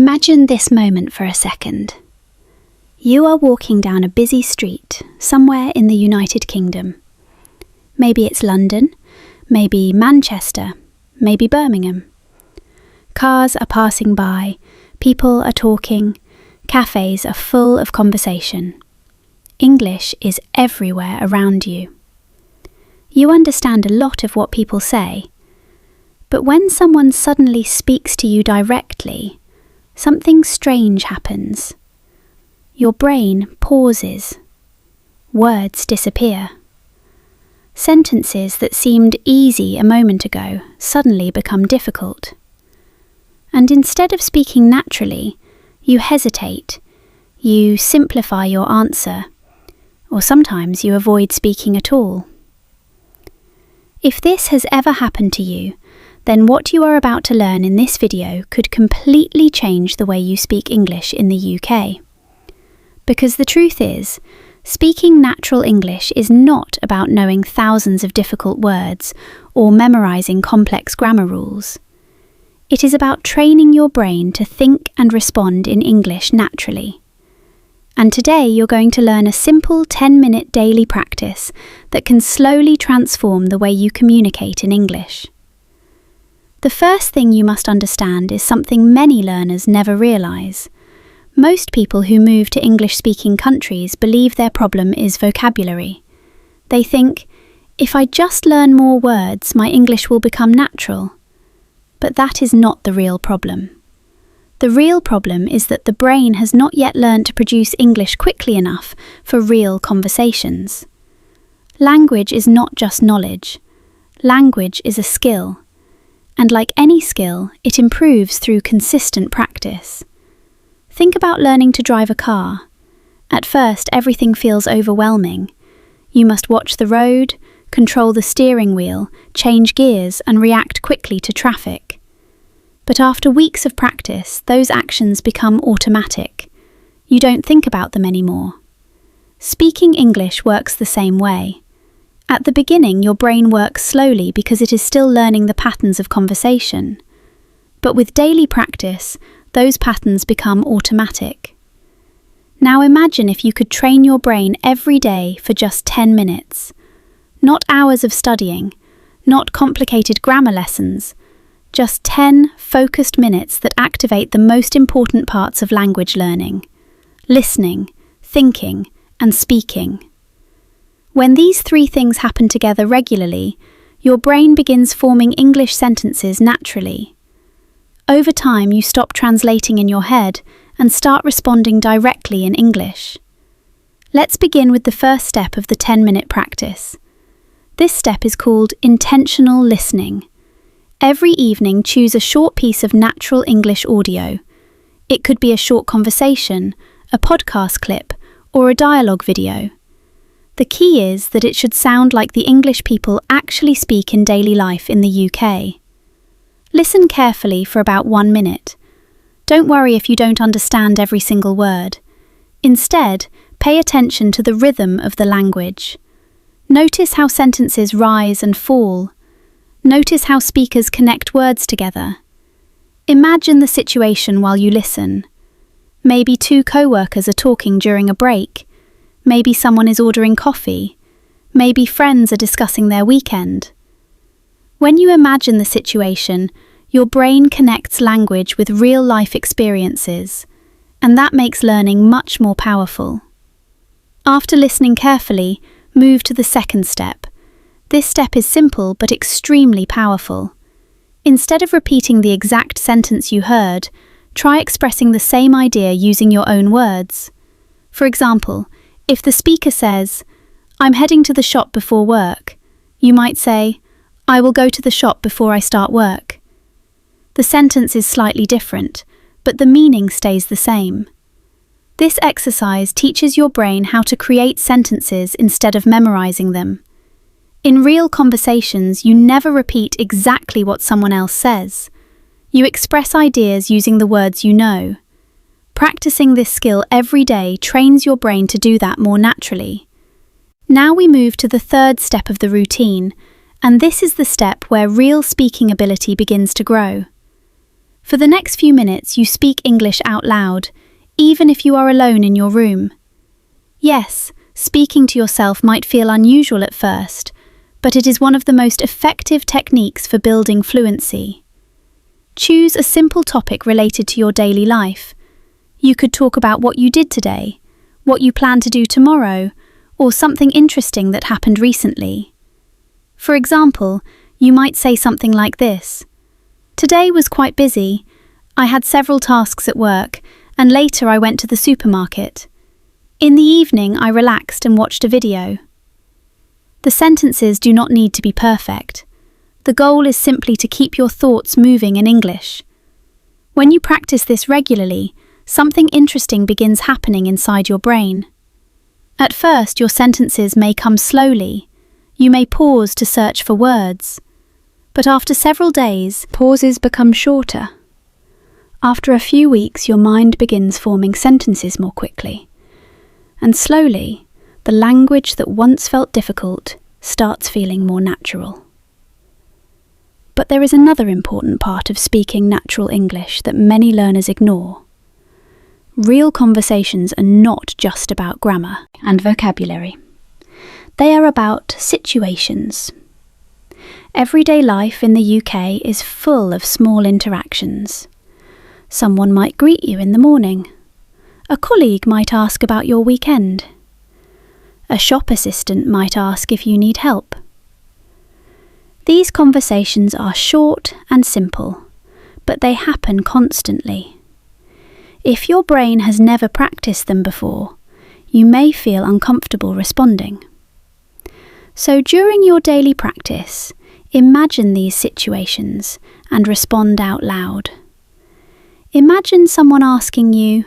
Imagine this moment for a second. You are walking down a busy street somewhere in the United Kingdom. Maybe it's London, maybe Manchester, maybe Birmingham. Cars are passing by, people are talking, cafes are full of conversation. English is everywhere around you. You understand a lot of what people say, but when someone suddenly speaks to you directly, something strange happens. Your brain pauses. Words disappear. Sentences that seemed easy a moment ago suddenly become difficult. And instead of speaking naturally, you hesitate, you simplify your answer, or sometimes you avoid speaking at all. If this has ever happened to you, then what you are about to learn in this video could completely change the way you speak English in the UK. Because the truth is, speaking natural English is not about knowing thousands of difficult words or memorizing complex grammar rules. It is about training your brain to think and respond in English naturally. And today you're going to learn a simple 10-minute daily practice that can slowly transform the way you communicate in English. The first thing you must understand is something many learners never realise. Most people who move to English-speaking countries believe their problem is vocabulary. They think, if I just learn more words, my English will become natural. But that is not the real problem. The real problem is that the brain has not yet learned to produce English quickly enough for real conversations. Language is not just knowledge. Language is a skill. And like any skill, it improves through consistent practice. Think about learning to drive a car. At first, everything feels overwhelming. You must watch the road, control the steering wheel, change gears, and react quickly to traffic. But after weeks of practice, those actions become automatic. You don't think about them anymore. Speaking English works the same way. At the beginning, your brain works slowly because it is still learning the patterns of conversation. But with daily practice, those patterns become automatic. Now imagine if you could train your brain every day for just 10 minutes. Not hours of studying, not complicated grammar lessons, just 10 focused minutes that activate the most important parts of language learning: listening, thinking, and speaking. When these three things happen together regularly, your brain begins forming English sentences naturally. Over time, you stop translating in your head and start responding directly in English. Let's begin with the first step of the 10-minute practice. This step is called intentional listening. Every evening, choose a short piece of natural English audio. It could be a short conversation, a podcast clip, or a dialogue video. The key is that it should sound like the English people actually speak in daily life in the UK. Listen carefully for about 1 minute. Don't worry if you don't understand every single word. Instead, pay attention to the rhythm of the language. Notice how sentences rise and fall. Notice how speakers connect words together. Imagine the situation while you listen. Maybe two co-workers are talking during a break. Maybe someone is ordering coffee. Maybe friends are discussing their weekend. When you imagine the situation, your brain connects language with real-life experiences, and that makes learning much more powerful. After listening carefully, move to the second step. This step is simple but extremely powerful. Instead of repeating the exact sentence you heard, try expressing the same idea using your own words. For example, if the speaker says, "I'm heading to the shop before work," you might say, "I will go to the shop before I start work." The sentence is slightly different, but the meaning stays the same. This exercise teaches your brain how to create sentences instead of memorizing them. In real conversations, you never repeat exactly what someone else says. You express ideas using the words you know. Practicing this skill every day trains your brain to do that more naturally. Now we move to the third step of the routine, and this is the step where real speaking ability begins to grow. For the next few minutes, you speak English out loud, even if you are alone in your room. Yes, speaking to yourself might feel unusual at first, but it is one of the most effective techniques for building fluency. Choose a simple topic related to your daily life. You could talk about what you did today, what you plan to do tomorrow, or something interesting that happened recently. For example, you might say something like this: "Today was quite busy. I had several tasks at work, and later I went to the supermarket. In the evening, I relaxed and watched a video." The sentences do not need to be perfect. The goal is simply to keep your thoughts moving in English. When you practice this regularly, something interesting begins happening inside your brain. At first, your sentences may come slowly. You may pause to search for words. But after several days, pauses become shorter. After a few weeks, your mind begins forming sentences more quickly. And slowly, the language that once felt difficult starts feeling more natural. But there is another important part of speaking natural English that many learners ignore. Real conversations are not just about grammar and vocabulary. They are about situations. Everyday life in the UK is full of small interactions. Someone might greet you in the morning. A colleague might ask about your weekend. A shop assistant might ask if you need help. These conversations are short and simple, but they happen constantly. If your brain has never practiced them before, you may feel uncomfortable responding. So during your daily practice, imagine these situations and respond out loud. Imagine someone asking you,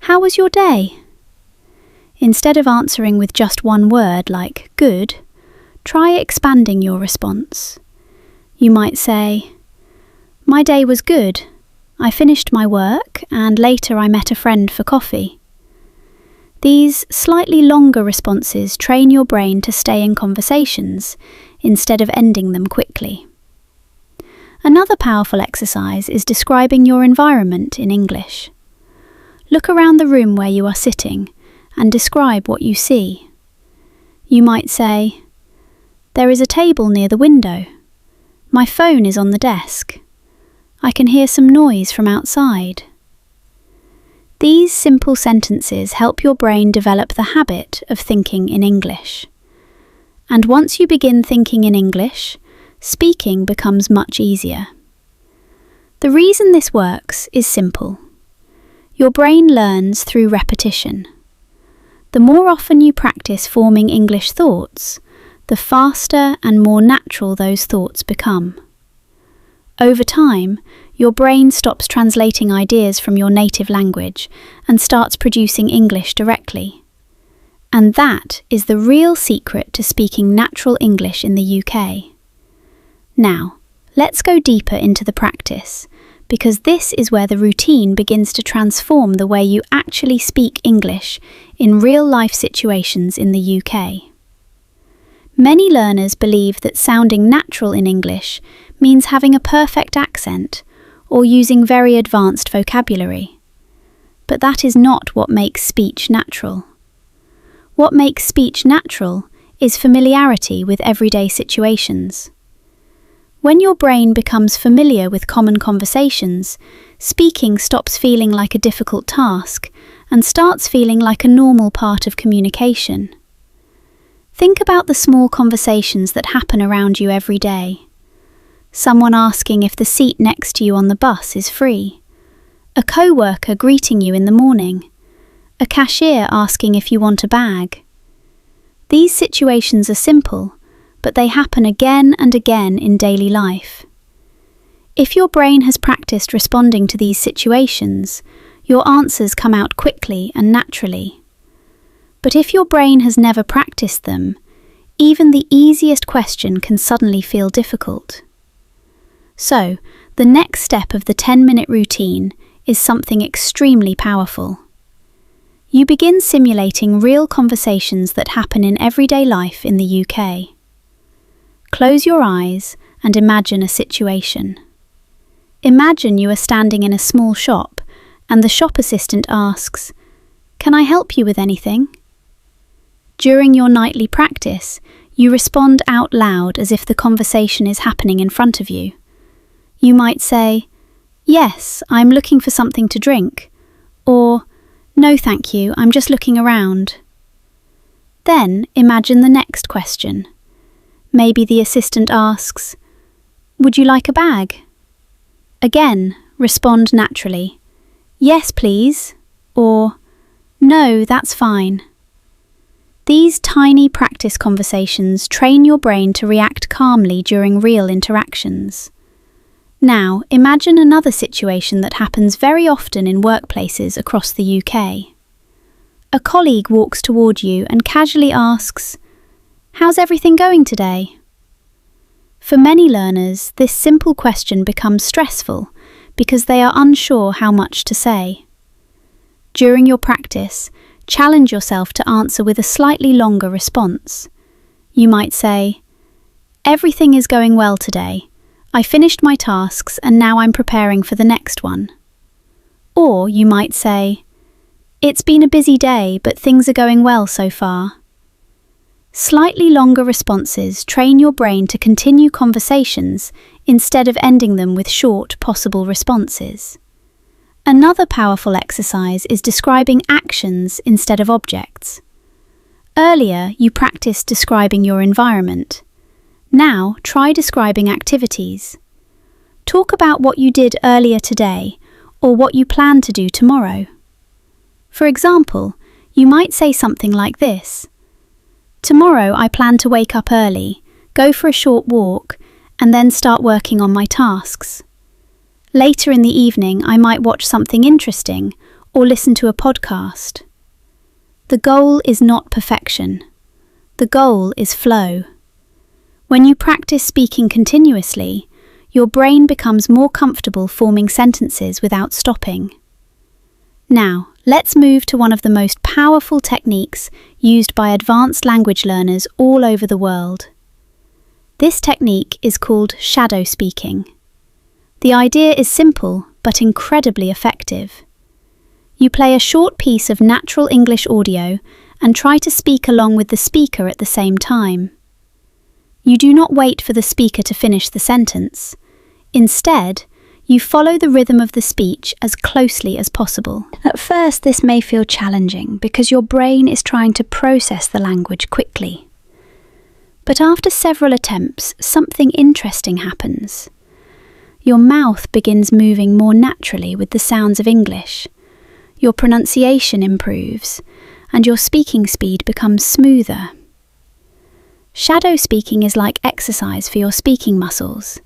"How was your day?" Instead of answering with just one word like "good," try expanding your response. You might say, "My day was good. I finished my work and later I met a friend for coffee." These slightly longer responses train your brain to stay in conversations instead of ending them quickly. Another powerful exercise is describing your environment in English. Look around the room where you are sitting and describe what you see. You might say, "There is a table near the window. My phone is on the desk. I can hear some noise from outside." These simple sentences help your brain develop the habit of thinking in English. And once you begin thinking in English, speaking becomes much easier. The reason this works is simple. Your brain learns through repetition. The more often you practice forming English thoughts, the faster and more natural those thoughts become. Over time, your brain stops translating ideas from your native language and starts producing English directly. And that is the real secret to speaking natural English in the UK. Now, let's go deeper into the practice, because this is where the routine begins to transform the way you actually speak English in real-life situations in the UK. Many learners believe that sounding natural in English means having a perfect accent or using very advanced vocabulary. But that is not what makes speech natural. What makes speech natural is familiarity with everyday situations. When your brain becomes familiar with common conversations, speaking stops feeling like a difficult task and starts feeling like a normal part of communication. Think about the small conversations that happen around you every day. Someone asking if the seat next to you on the bus is free. A co-worker greeting you in the morning. A cashier asking if you want a bag. These situations are simple, but they happen again and again in daily life. If your brain has practiced responding to these situations, your answers come out quickly and naturally. But if your brain has never practiced them, even the easiest question can suddenly feel difficult. So, the next step of the 10-minute routine is something extremely powerful. You begin simulating real conversations that happen in everyday life in the UK. Close your eyes and imagine a situation. Imagine you are standing in a small shop and the shop assistant asks, "Can I help you with anything?" During your nightly practice, you respond out loud as if the conversation is happening in front of you. You might say, "Yes, I'm looking for something to drink," or "No, thank you, I'm just looking around." Then imagine the next question. Maybe the assistant asks, "Would you like a bag?" Again, respond naturally, "Yes, please," or "No, that's fine." These tiny practice conversations train your brain to react calmly during real interactions. Now, imagine another situation that happens very often in workplaces across the UK. A colleague walks toward you and casually asks, "How's everything going today?" For many learners, this simple question becomes stressful because they are unsure how much to say. During your practice, challenge yourself to answer with a slightly longer response. You might say, "Everything is going well today. I finished my tasks and now I'm preparing for the next one." Or you might say, "It's been a busy day, but things are going well so far." Slightly longer responses train your brain to continue conversations instead of ending them with short, possible responses. Another powerful exercise is describing actions instead of objects. Earlier, you practiced describing your environment. Now, try describing activities. Talk about what you did earlier today or what you plan to do tomorrow. For example, you might say something like this: "Tomorrow I plan to wake up early, go for a short walk, and then start working on my tasks. Later in the evening I might watch something interesting or listen to a podcast." The goal is not perfection. The goal is flow. When you practice speaking continuously, your brain becomes more comfortable forming sentences without stopping. Now, let's move to one of the most powerful techniques used by advanced language learners all over the world. This technique is called shadow speaking. The idea is simple but incredibly effective. You play a short piece of natural English audio and try to speak along with the speaker at the same time. You do not wait for the speaker to finish the sentence. Instead, you follow the rhythm of the speech as closely as possible. At first, this may feel challenging because your brain is trying to process the language quickly. But after several attempts, something interesting happens. Your mouth begins moving more naturally with the sounds of English. Your pronunciation improves, and your speaking speed becomes smoother. Shadow speaking is like exercise for your speaking muscles.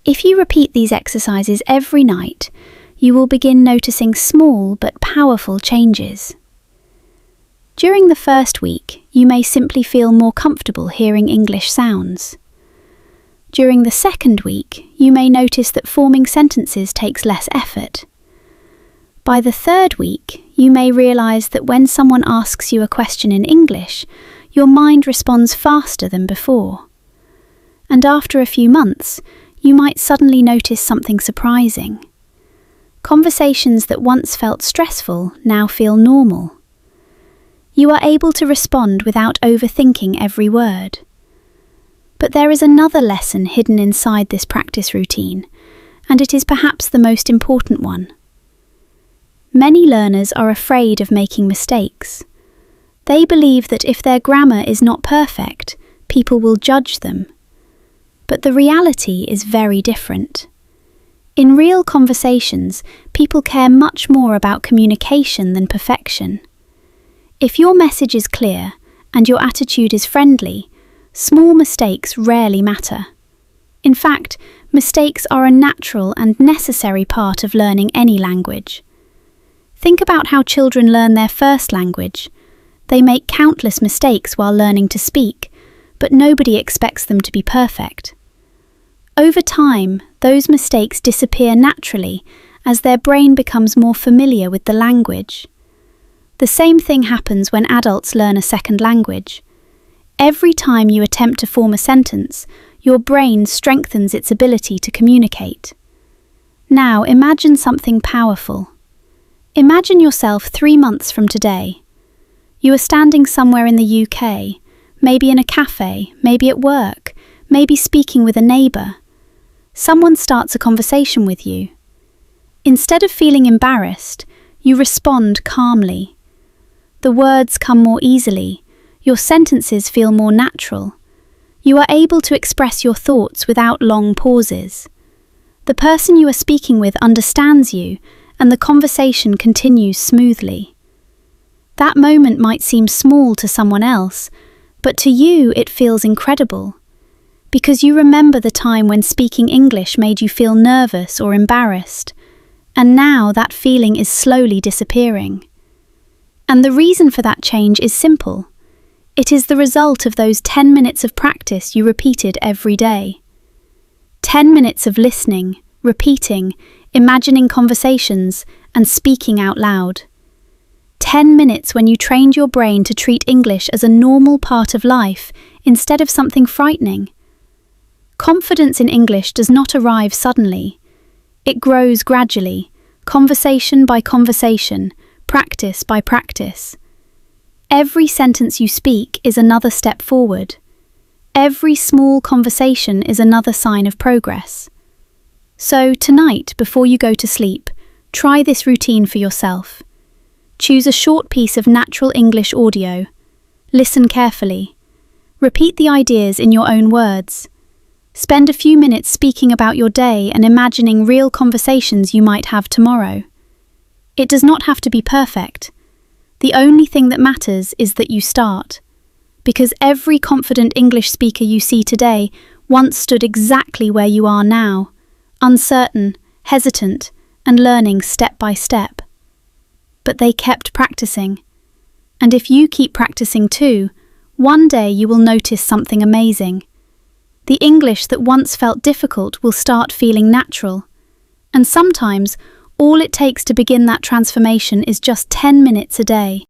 If you repeat these exercises every night, you will begin noticing small but powerful changes. During the first week, you may simply feel more comfortable hearing English sounds. During the second week, you may notice that forming sentences takes less effort. By the third week, you may realize that when someone asks you a question in English, your mind responds faster than before. And after a few months, you might suddenly notice something surprising. Conversations that once felt stressful now feel normal. You are able to respond without overthinking every word. But there is another lesson hidden inside this practice routine, and it is perhaps the most important one. Many learners are afraid of making mistakes. They believe that if their grammar is not perfect, people will judge them. But the reality is very different. In real conversations, people care much more about communication than perfection. If your message is clear and your attitude is friendly, small mistakes rarely matter. In fact, mistakes are a natural and necessary part of learning any language. Think about how children learn their first language. They make countless mistakes while learning to speak, but nobody expects them to be perfect. Over time, those mistakes disappear naturally as their brain becomes more familiar with the language. The same thing happens when adults learn a second language. Every time you attempt to form a sentence, your brain strengthens its ability to communicate. Now imagine something powerful. Imagine yourself 3 months from today. You are standing somewhere in the UK, maybe in a cafe, maybe at work, maybe speaking with a neighbour. Someone starts a conversation with you. Instead of feeling embarrassed, you respond calmly. The words come more easily, your sentences feel more natural. You are able to express your thoughts without long pauses. The person you are speaking with understands you, and the conversation continues smoothly. That moment might seem small to someone else, but to you it feels incredible, because you remember the time when speaking English made you feel nervous or embarrassed, and now that feeling is slowly disappearing. And the reason for that change is simple. It is the result of those 10 minutes of practice you repeated every day. 10 minutes of listening, repeating, imagining conversations, and speaking out loud. 10 minutes when you trained your brain to treat English as a normal part of life instead of something frightening. Confidence in English does not arrive suddenly. It grows gradually, conversation by conversation, practice by practice. Every sentence you speak is another step forward. Every small conversation is another sign of progress. So tonight, before you go to sleep, try this routine for yourself. Choose a short piece of natural English audio. Listen carefully. Repeat the ideas in your own words. Spend a few minutes speaking about your day and imagining real conversations you might have tomorrow. It does not have to be perfect. The only thing that matters is that you start. Because every confident English speaker you see today once stood exactly where you are now, uncertain, hesitant, and learning step by step. But they kept practicing. And if you keep practicing too, one day you will notice something amazing. The English that once felt difficult will start feeling natural. And sometimes, all it takes to begin that transformation is just 10 minutes a day.